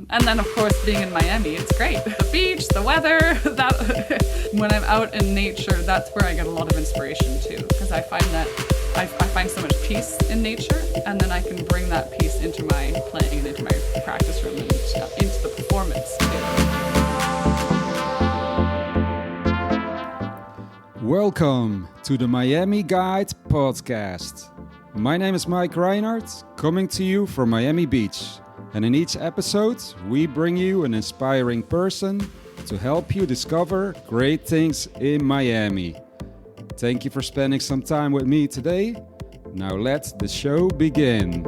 And then, of course, being in Miami, it's great. The beach, the weather, that when I'm out in nature, that's where I get a lot of inspiration too, because I find that I find so much peace in nature, and then I can bring that peace into my playing and into my practice room and into the performance too. Welcome to the Miami Guide podcast. My name is Mike Reinhardt, coming to you from Miami Beach. And in each episode, we bring you an inspiring person to help you discover great things in Miami. Thank you for spending some time with me today. Now let the show begin.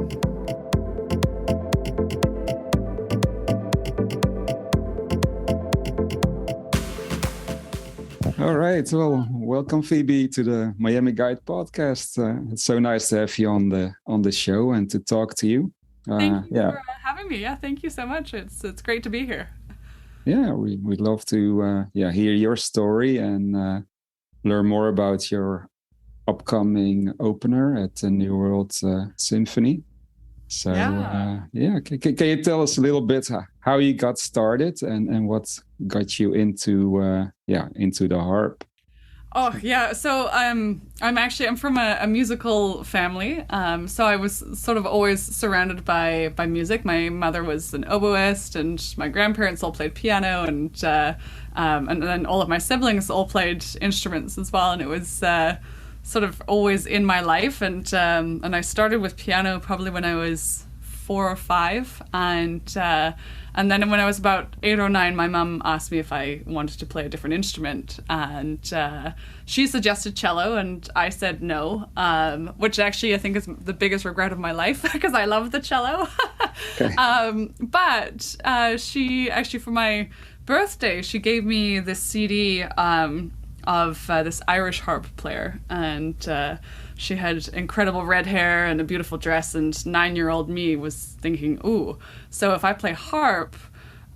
All right, well, welcome Phoebe to the Miami Guide podcast. It's so nice to have you on the show and to talk to you. Thank you for having me. Yeah, thank you so much. It's great to be here. Yeah, we'd love to hear your story and learn more about your upcoming opener at the New World Symphony. So can you tell us a little bit how you got started and what got you into the harp? Oh yeah, so I'm from a musical family. So I was sort of always surrounded by music. My mother was an oboist, and my grandparents all played piano, and then all of my siblings all played instruments as well. And it was sort of always in my life. And I started with piano probably when I was 4 or 5, and then when I was about 8 or 9, my mum asked me if I wanted to play a different instrument, and she suggested cello, and I said no, which actually I think is the biggest regret of my life because I love the cello. Okay. But she actually, for my birthday, she gave me this CD of this Irish harp player, and she had incredible red hair and a beautiful dress, and 9-year-old me was thinking, ooh, so if I play harp,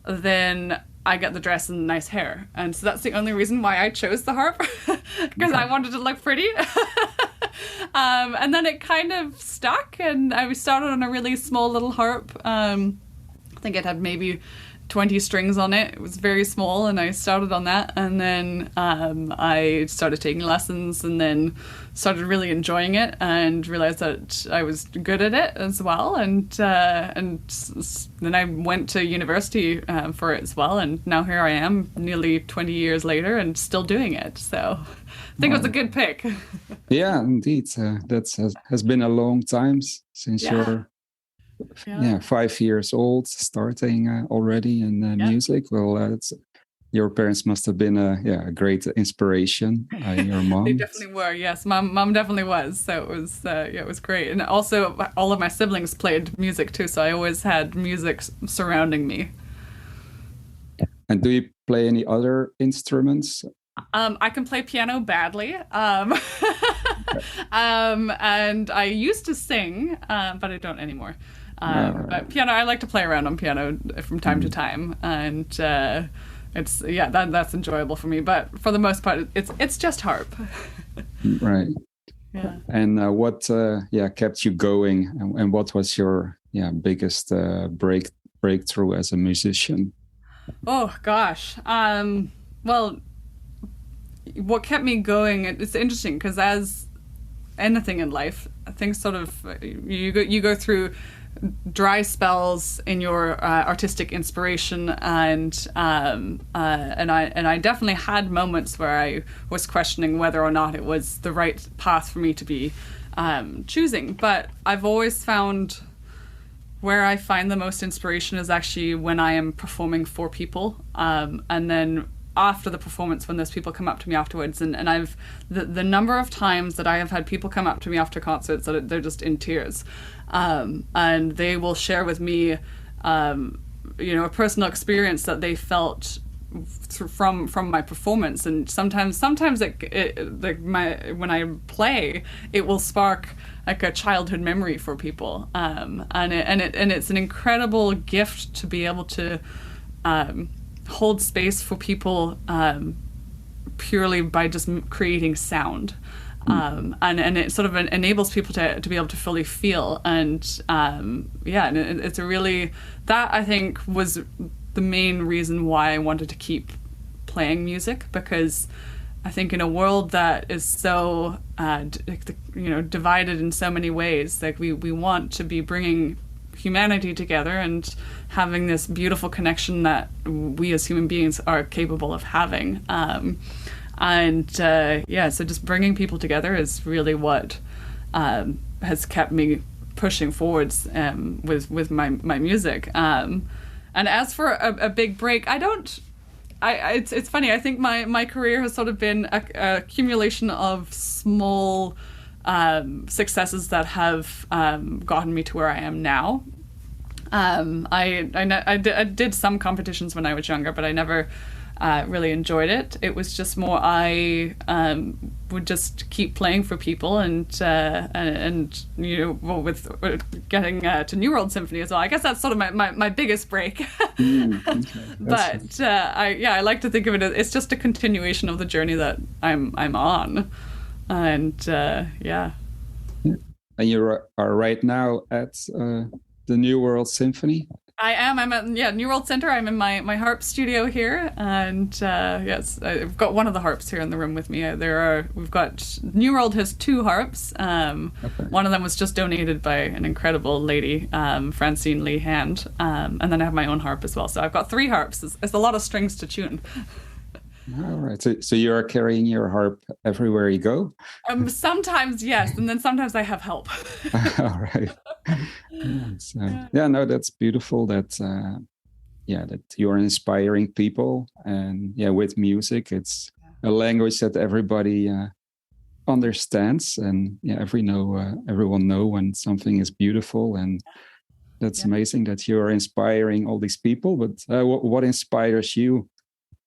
then I get the dress and nice hair. And so that's the only reason why I chose the harp, because I wanted to look pretty. And then it kind of stuck, and I started on a really small little harp. I think it had maybe 20 strings on it. It was very small, and I started on that, and then I started taking lessons, and then started really enjoying it, and realized that I was good at it as well, and then I went to university for it as well, and now here I am nearly 20 years later and still doing it, so I think it was a good pick. Yeah, indeed. That has been a long time since you're 5 years old, starting already in music. Well, your parents must have been a great inspiration. Your mom. They definitely were. Yes, mom definitely was. So it was great. And also, all of my siblings played music too. So I always had music surrounding me. And do you play any other instruments? I can play piano badly. And I used to sing, but I don't anymore. But piano, I like to play around on piano from time to time, and that's enjoyable for me. But for the most part, it's just harp. Right. Yeah. And what kept you going, and what was your biggest breakthrough as a musician? Oh gosh. Well, what kept me going? It's interesting because as anything in life, things sort of you go through dry spells in your artistic inspiration, and I definitely had moments where I was questioning whether or not it was the right path for me to be choosing. But I've always found where I find the most inspiration is actually when I am performing for people, and then after the performance, when those people come up to me afterwards, and I've the number of times that I have had people come up to me after concerts that they're just in tears, and they will share with me a personal experience that they felt from my performance. And sometimes when I play, it will spark like a childhood memory for people, and it's an incredible gift to be able to hold space for people purely by just creating sound. And it sort of enables people to be able to fully feel. And and it's a really, that I think was the main reason why I wanted to keep playing music, because I think in a world that is so divided in so many ways, like we want to be bringing humanity together and having this beautiful connection that we as human beings are capable of having. So just bringing people together is really what has kept me pushing forwards with my music. And as for a big break, it's funny. I think my career has sort of been a accumulation of small successes that have gotten me to where I am now. I did some competitions when I was younger, but I never really enjoyed it. It was just more I would just keep playing for people and with getting to New World Symphony as well. I guess that's sort of my biggest break. Okay. But I like to think of it as it's just a continuation of the journey that I'm on, and And you are right now at the New World Symphony. I am. I'm at New World Center. I'm in my harp studio here, and yes, I've got one of the harps here in the room with me. We've got New World has 2 harps. Okay. One of them was just donated by an incredible lady, Francine Lee Hand, and then I have my own harp as well. So I've got 3 harps. It's a lot of strings to tune. All right. So you are carrying your harp everywhere you go? Sometimes, yes. And then sometimes I have help. All right. No, that's beautiful that, that you're inspiring people. And with music, it's a language that everybody understands. And everyone know when something is beautiful. And that's amazing that you're inspiring all these people. But what inspires you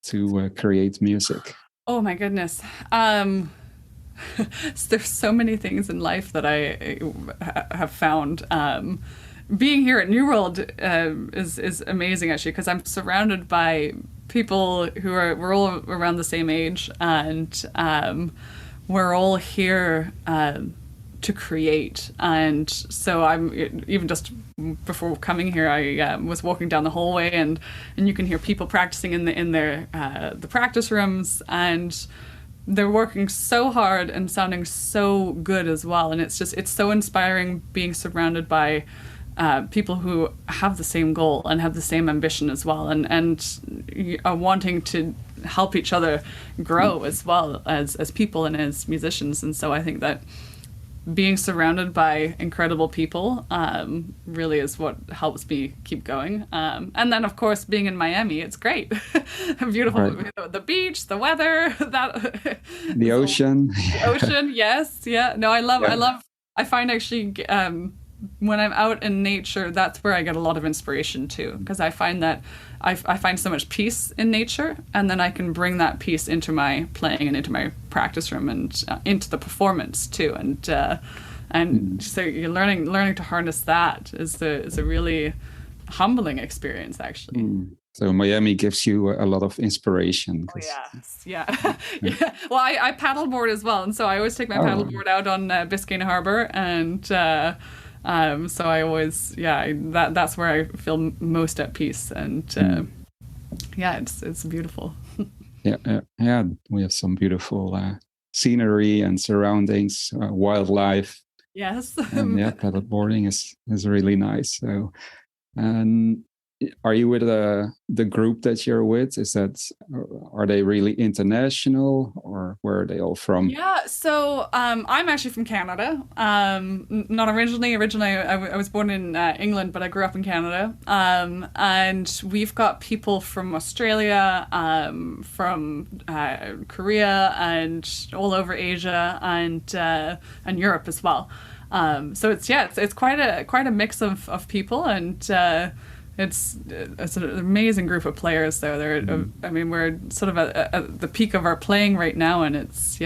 to create music? Oh my goodness. There's so many things in life that I have found. Being here at New World is amazing, actually, because I'm surrounded by people we're all around the same age, and we're all here to create. And so I'm even just before coming here, I was walking down the hallway, and you can hear people practicing in their the practice rooms, and they're working so hard and sounding so good as well. And it's so inspiring being surrounded by people who have the same goal and have the same ambition as well, and are wanting to help each other grow as well as people and as musicians. And so I think that being surrounded by incredible people really is what helps me keep going. And then, of course, being in Miami, it's great. Beautiful, right. The beach, the weather, the ocean. The ocean, yes, yeah. No, I find actually when I'm out in nature, that's where I get a lot of inspiration too, because I find that I find so much peace in nature, and then I can bring that peace into my playing and into my practice room and into the performance too. And so you're learning to harness that is a really humbling experience, actually. So Miami gives you a lot of inspiration. Oh, yes, yeah. Yeah. Well, I paddleboard as well, and so I always take my paddleboard out on Biscayne Harbor, and so I always, that's where I feel most at peace, and it's beautiful. Yeah. We have some beautiful scenery and surroundings, wildlife. Yes. And paddleboarding is really nice. So, and are you with the group that you're with? Are they really international, or where are they all from? Yeah, so I'm actually from Canada. Not originally. I was born in England, but I grew up in Canada. And we've got people from Australia, from Korea, and all over Asia, and Europe as well. So it's quite a mix of people, and it's an amazing group of players there. We're sort of at the peak of our playing right now, and it's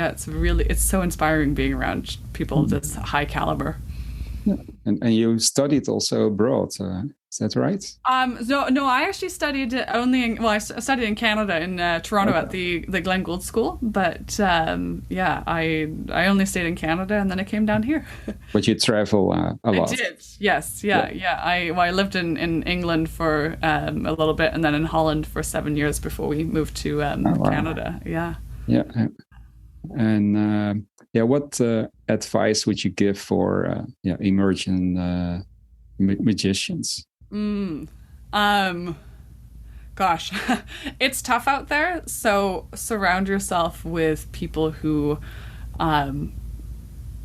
so inspiring being around people of this high caliber. Yeah. And you studied also abroad. Is that right? No, I actually studied I studied in Canada in Toronto at the Glen Gould School, but yeah, I only stayed in Canada and then I came down here. But you travel a lot. I did, yes, yeah. I lived in England for a little bit and then in Holland for 7 years before we moved to wow. Canada. Yeah. Yeah. And what advice would you give for emerging magicians? Gosh, it's tough out there. So surround yourself with people who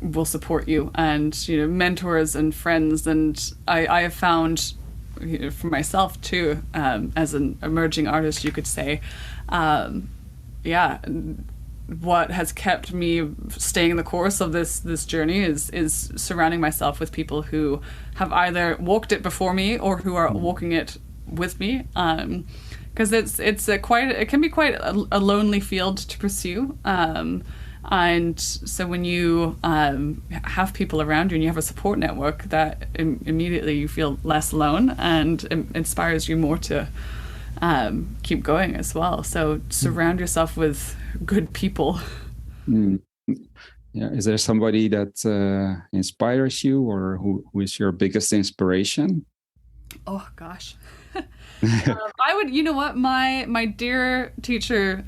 will support you, and mentors and friends. And I have found, for myself too, as an emerging artist, you could say, what has kept me staying the course of this journey is surrounding myself with people who have either walked it before me or who are walking it with me, because it can be quite a lonely field to pursue, and so when you have people around you and you have a support network, that immediately you feel less alone and inspires you more to keep going as well. So surround yourself with good people. Yeah, is there somebody that inspires you, or who is your biggest inspiration? Oh gosh. I would, my dear teacher,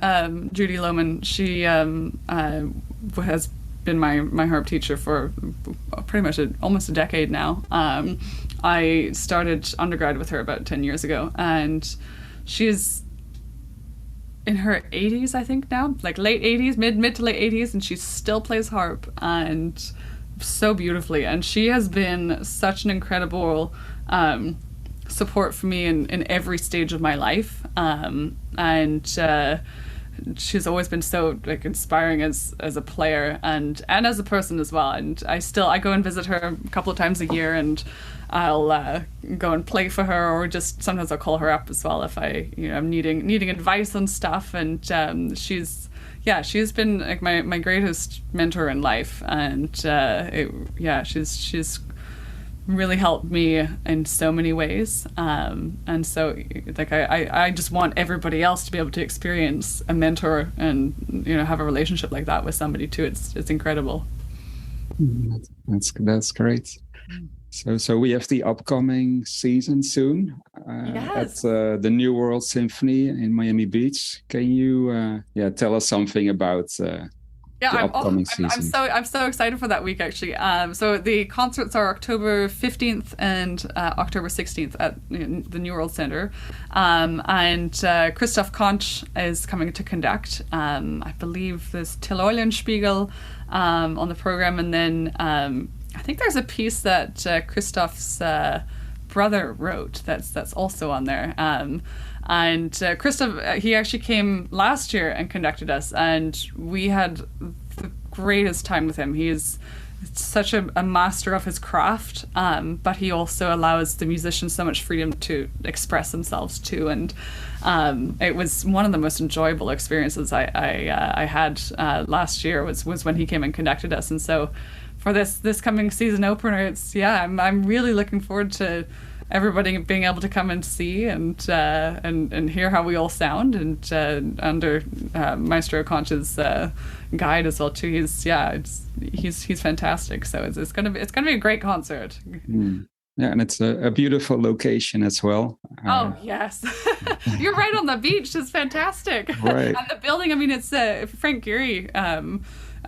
Judy Lohman, she has been my harp teacher for pretty much almost a decade now. I started undergrad with her about 10 years ago, and she's in her 80s, I think now, like late 80s, mid to late 80s, and she still plays harp, and so beautifully. And she has been such an incredible support for me in every stage of my life, and she's always been so inspiring as a player and as a person as well. And I go and visit her a couple of times a year, and I'll go and play for her, or just sometimes I'll call her up as well if I'm needing advice on stuff. And she's been like my greatest mentor in life, and she's really helped me in so many ways, and so I just want everybody else to be able to experience a mentor and have a relationship like that with somebody too. It's incredible. That's great. So we have the upcoming season soon at the new World Symphony in Miami Beach. Can you tell us something about the upcoming season? I'm so excited for that week, actually. So the concerts are October 15th and October 16th at the New World Center, and Christoph Konch is coming to conduct. I believe there's Till Eulenspiegel on the program, and then I think there's a piece that Christoph's brother wrote that's also on there. And Christoph, he actually came last year and conducted us, and we had the greatest time with him. He is such a master of his craft, but he also allows the musicians so much freedom to express themselves too. And it was one of the most enjoyable experiences I had last year was when he came and conducted us. And so for this coming season opener, I'm really looking forward to everybody being able to come and see and hear how we all sound, and under Maestro Conch's guide as well too. He's fantastic. So it's gonna be a great concert. Yeah, and it's a beautiful location as well. Oh yes, you're right on the beach. It's fantastic. Right. And the building. I mean, it's Frank Gehry.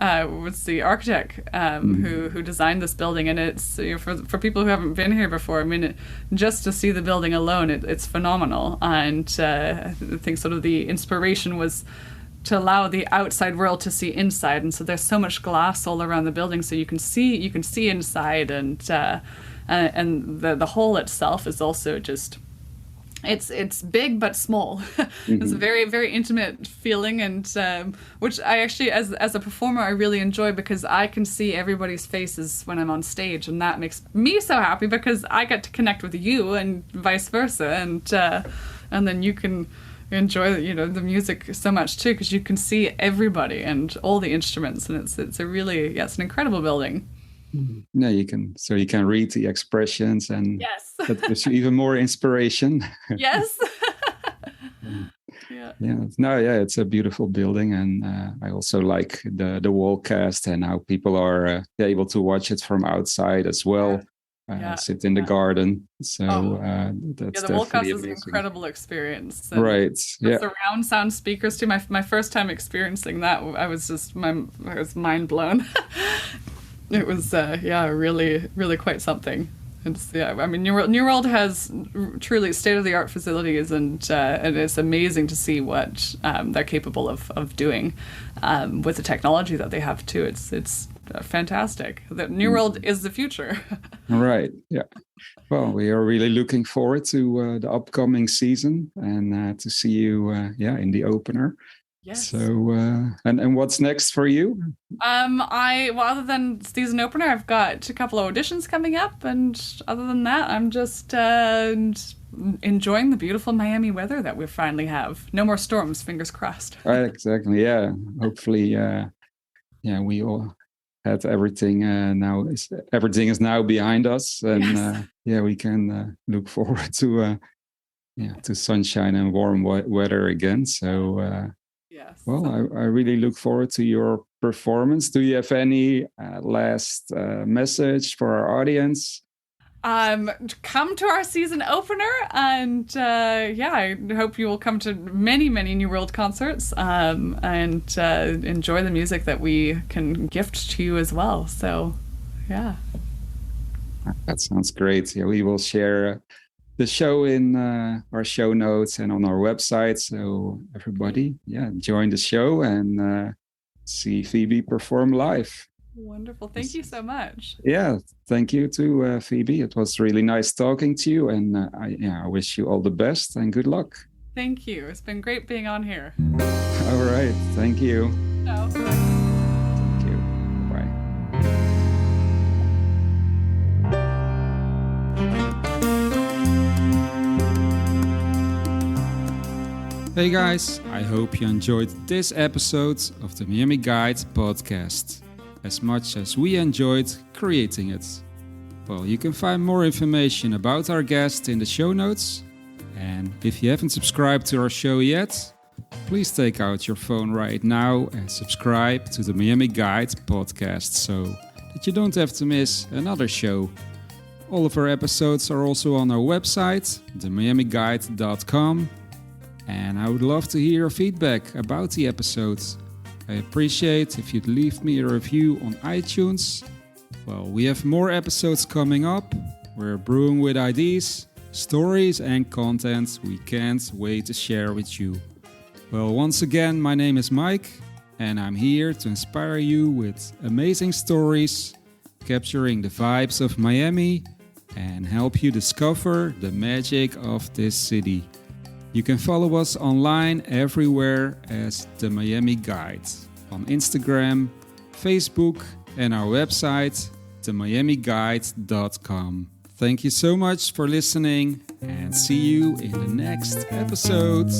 Was the architect who designed this building, and it's for people who haven't been here before. I mean, just to see the building alone, it's phenomenal. And I think sort of the inspiration was to allow the outside world to see inside, and so there's so much glass all around the building, so you can see inside, and the hall itself is also just. It's big but small. It's a very, very intimate feeling, and which I actually, as a performer, I really enjoy, because I can see everybody's faces when I'm on stage, and that makes me so happy because I get to connect with you, and vice versa, and then you can enjoy the music so much too, because you can see everybody and all the instruments, and it's a really it's an incredible building. Yeah, you can read the expressions, and Yes. that gives you even more inspiration. Yes. It's a beautiful building, and I also like the wall cast and how people are able to watch it from outside as well. Sit in the garden. So that's the definitely Wallcast is amazing. an incredible experience. And right. Yeah. Surround sound speakers too. My first time experiencing that, I was mind blown. It was really, really quite something. I mean, New World has truly state-of-the-art facilities, and it's amazing to see what they're capable of doing with the technology that they have too. It's fantastic. The New World is the future. Right. Yeah. Well, we are really looking forward to the upcoming season and to see you, in the opener. Yes. So, and what's next for you? Other than season opener, I've got a couple of auditions coming up, and other than that, I'm just enjoying the beautiful Miami weather that we finally have. No more storms, fingers crossed. Exactly. Yeah. Hopefully, we all had everything now. Everything is now behind us, and yes. We can look forward to sunshine and warm weather again. So. Yes. Well, I really look forward to your performance. Do you have any last message for our audience? Come to our season opener, and I hope you will come to many, many New World concerts and enjoy the music that we can gift to you as well. So, yeah. That sounds great. Yeah, we will share the show in our show notes and on our website. So everybody, join the show and see Phoebe perform live. Wonderful. Thank you so much. Yeah, thank you to Phoebe. It was really nice talking to you, and I wish you all the best and good luck. Thank you. It's been great being on here. All right. Thank you. Ciao. Thank you. Bye. Hey guys, I hope you enjoyed this episode of the Miami Guide podcast as much as we enjoyed creating it. Well, you can find more information about our guest in the show notes, and if you haven't subscribed to our show yet, please take out your phone right now and subscribe to the Miami Guide podcast so that you don't have to miss another show. All of our episodes are also on our website, themiamiguide.com. And I would love to hear your feedback about the episodes. I appreciate if you'd leave me a review on iTunes. Well, we have more episodes coming up. We're brewing with ideas, stories and content we can't wait to share with you. Well, once again, my name is Mike, and I'm here to inspire you with amazing stories, capturing the vibes of Miami, and help you discover the magic of this city. You can follow us online everywhere as The Miami Guide, on Instagram, Facebook, and our website, themiamiguide.com. Thank you so much for listening, and see you in the next episode.